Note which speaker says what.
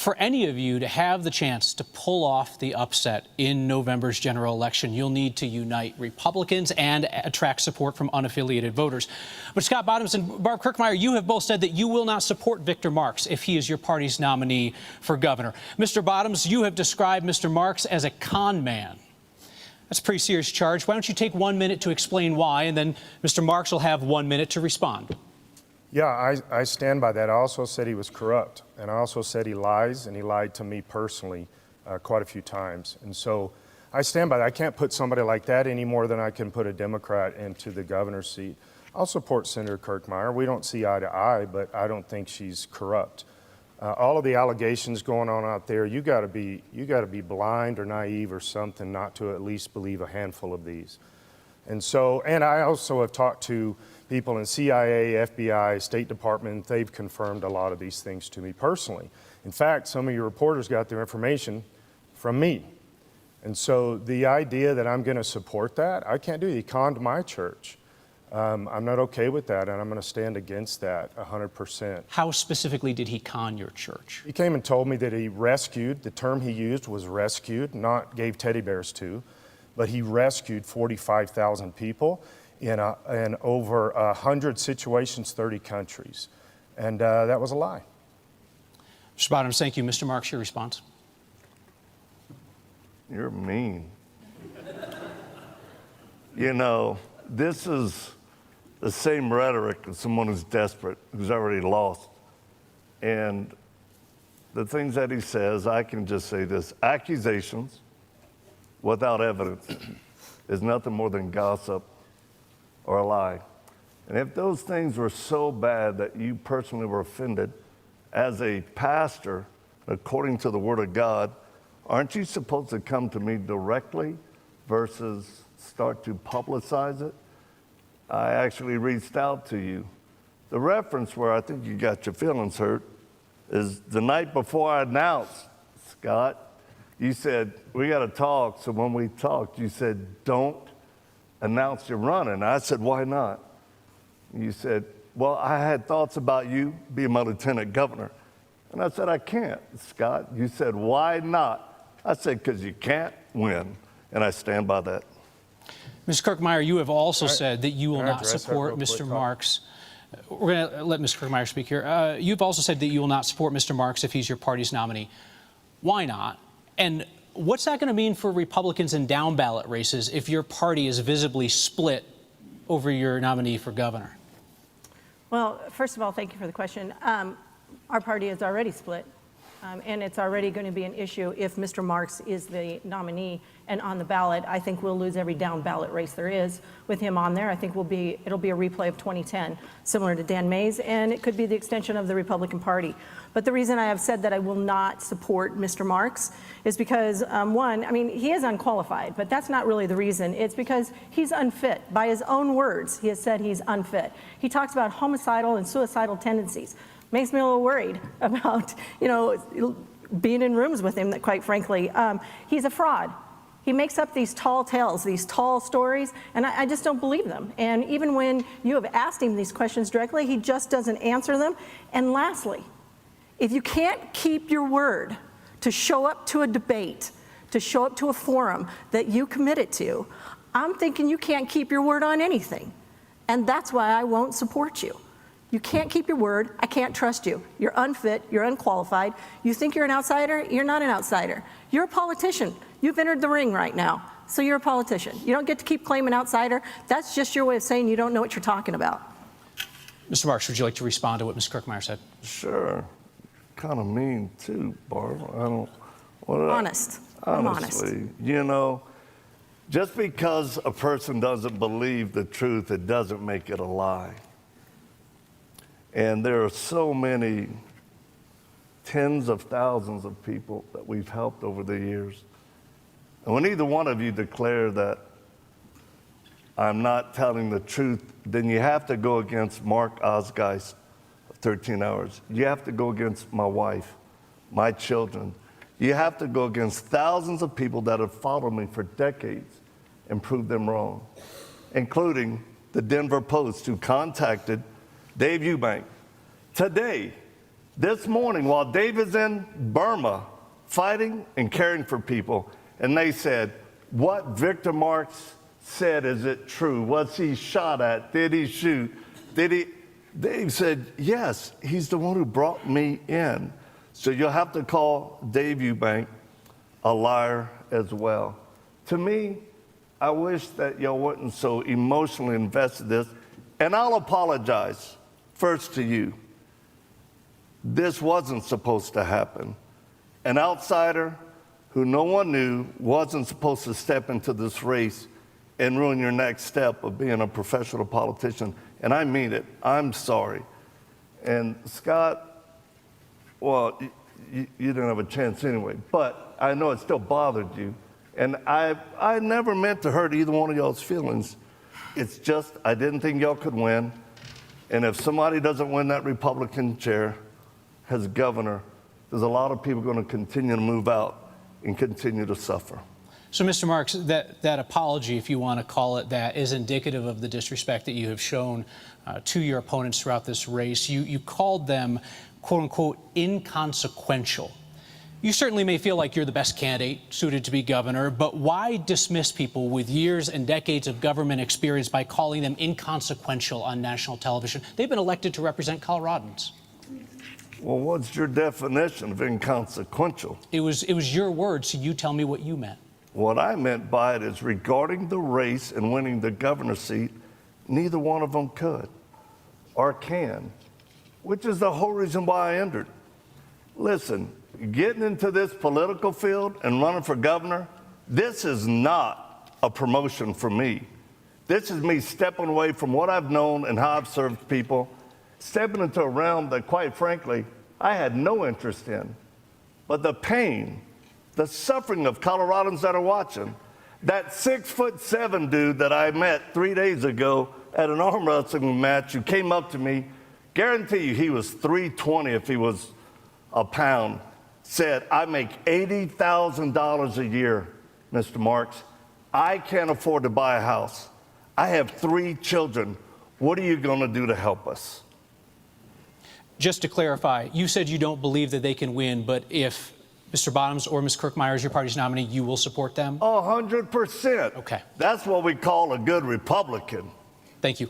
Speaker 1: For any of you to have the chance to pull off the upset in November's general election, you'll need to unite Republicans and attract support from unaffiliated voters. But Scott Bottoms and Barb Kirkmeyer, you have both said that you will not support Victor Marx if he is your party's nominee for governor. Mr. Bottoms, you have described Mr. Marx as a con man. That's a pretty serious charge. Why don't you take 1 minute to explain why, and then Mr. Marx will have 1 minute to respond.
Speaker 2: Yeah, I stand by that. I also said he was corrupt, and I also said he lies, and he lied to me personally quite a few times. And so I stand by that. I can't put somebody like that any more than I can put a Democrat into the governor's seat. I'll support Senator Kirkmire. We don't see eye to eye, but I don't think she's corrupt. All of the allegations going on out there, you got to be blind or naive or something not to at least believe a handful of these. And I also have talked to people in CIA, FBI, State Department. They've confirmed a lot of these things to me personally. In fact, some of your reporters got their information from me. And so the idea that I'm going to support that, I can't do it. He conned my church. I'm not okay with that, and I'm going to stand against that 100%.
Speaker 1: How specifically did he con your church?
Speaker 2: He came and told me that he rescued, the term he used was rescued, not gave teddy bears to, but he rescued 45,000 people in over 100 situations, 30 countries. And that was a lie.
Speaker 1: Mr. Bottoms, thank you. Mr. Marx, your response.
Speaker 3: You're mean. You know, this is the same rhetoric as someone who's desperate, who's already lost. And the things that he says, I can just say this: accusations without evidence is nothing more than gossip or a lie. And if those things were so bad that you personally were offended, as a pastor, according to the Word of God, aren't you supposed to come to me directly versus start to publicize it? I actually reached out to you. The reference where I think you got your feelings hurt is the night before I announced, Scott, you said, we got to talk. So when we talked, you said, don't announce you're running. I said, why not? You said, well, I had thoughts about you being my lieutenant governor. And I said, I can't, Scott. You said, why not? I said, because you can't win. And I stand by that.
Speaker 1: Ms. Kirkmire, you have also said that you will not support Mr. Marx. We're going to let Ms. Kirkmire speak here. You've also said that you will not support Mr. Marx if he's your party's nominee. Why not? And what's that going to mean for Republicans in down ballot races if your party is visibly split over your nominee for governor?
Speaker 4: Well, first of all, thank you for the question. Our party is already split, and it's already going to be an issue if Mr. Marx is the nominee and on the ballot. I think we'll lose every down ballot race there is with him on there. I think it'll be a replay of 2010, similar to Dan Mays, and it could be the extension of the Republican Party. But the reason I have said that I will not support Mr. Marx is because, one, I mean, he is unqualified, but that's not really the reason. It's because he's unfit. By his own words, he has said he's unfit. He talks about homicidal and suicidal tendencies. Makes me a little worried about, being in rooms with him, that quite frankly, he's a fraud. He makes up these tall tales, these tall stories, and I just don't believe them. And even when you have asked him these questions directly, he just doesn't answer them. And lastly, if you can't keep your word to show up to a debate, to show up to a forum that you committed to, I'm thinking you can't keep your word on anything. And that's why I won't support you. You can't keep your word. I can't trust you. You're unfit. You're unqualified. You think you're an outsider? You're not an outsider. You're a politician. You've entered the ring right now. So you're a politician. You don't get to keep claiming outsider. That's just your way of saying you don't know what you're talking about.
Speaker 1: Mr. Marx, would you like to respond to what Ms. Kirkmire said?
Speaker 3: Sure. Kind of mean too, Barb.
Speaker 4: Honest. I'm honest.
Speaker 3: Just because a person doesn't believe the truth, it doesn't make it a lie. And there are so many tens of thousands of people that we've helped over the years. And when either one of you declare that I'm not telling the truth, then you have to go against Mark Osgeist of 13 Hours. You have to go against my wife, my children. You have to go against thousands of people that have followed me for decades and proved them wrong, including the Denver Post, who contacted Dave Eubank today This morning, while Dave is in Burma fighting and caring for people, and they said, what Victor Marx said, is it true? Was he shot at? Did he shoot? Dave said, yes, he's the one who brought me in. So you'll have to call Dave Eubank a liar as well. To me, I wish that y'all weren't so emotionally invested in this. And I'll apologize first to you. This wasn't supposed to happen. An outsider who no one knew wasn't supposed to step into this race and ruin your next step of being a professional politician. And I mean it. I'm sorry. And Scott, well, you didn't have a chance anyway, but I know it still bothered you. And I never meant to hurt either one of y'all's feelings. It's just I didn't think y'all could win. And if somebody doesn't win that Republican chair as governor, there's a lot of people going to continue to move out and continue to suffer.
Speaker 1: So, Mr. Marx, that apology, if you want to call it that, is indicative of the disrespect that you have shown to your opponents throughout this race. You called them, quote unquote, inconsequential. You certainly may feel like you're the best candidate suited to be governor, but why dismiss people with years and decades of government experience by calling them inconsequential on national television? They've been elected to represent Coloradans.
Speaker 3: Well, what's your definition of inconsequential?
Speaker 1: It was your words, so you tell me what you meant.
Speaker 3: What I meant by it is regarding the race and winning the governor's seat, neither one of them could or can, which is the whole reason why I entered. Listen, getting into this political field and running for governor, this is not a promotion for me. This is me stepping away from what I've known and how I've served people, stepping into a realm that, quite frankly, I had no interest in. But the pain, the suffering of Coloradans that are watching, that 6'7" dude that I met 3 days ago at an arm wrestling match who came up to me, guarantee you he was 320 if he was a pound, said, I make $80,000 a year, Mr. Marx. I can't afford to buy a house. I have 3 children. What are you going to do to help us?
Speaker 1: Just to clarify, you said you don't believe that they can win, but if Mr. Bottoms or Ms. Kirkmire is your party's nominee, you will support them?
Speaker 3: 100%.
Speaker 1: Okay.
Speaker 3: That's what we call a good Republican.
Speaker 1: Thank you.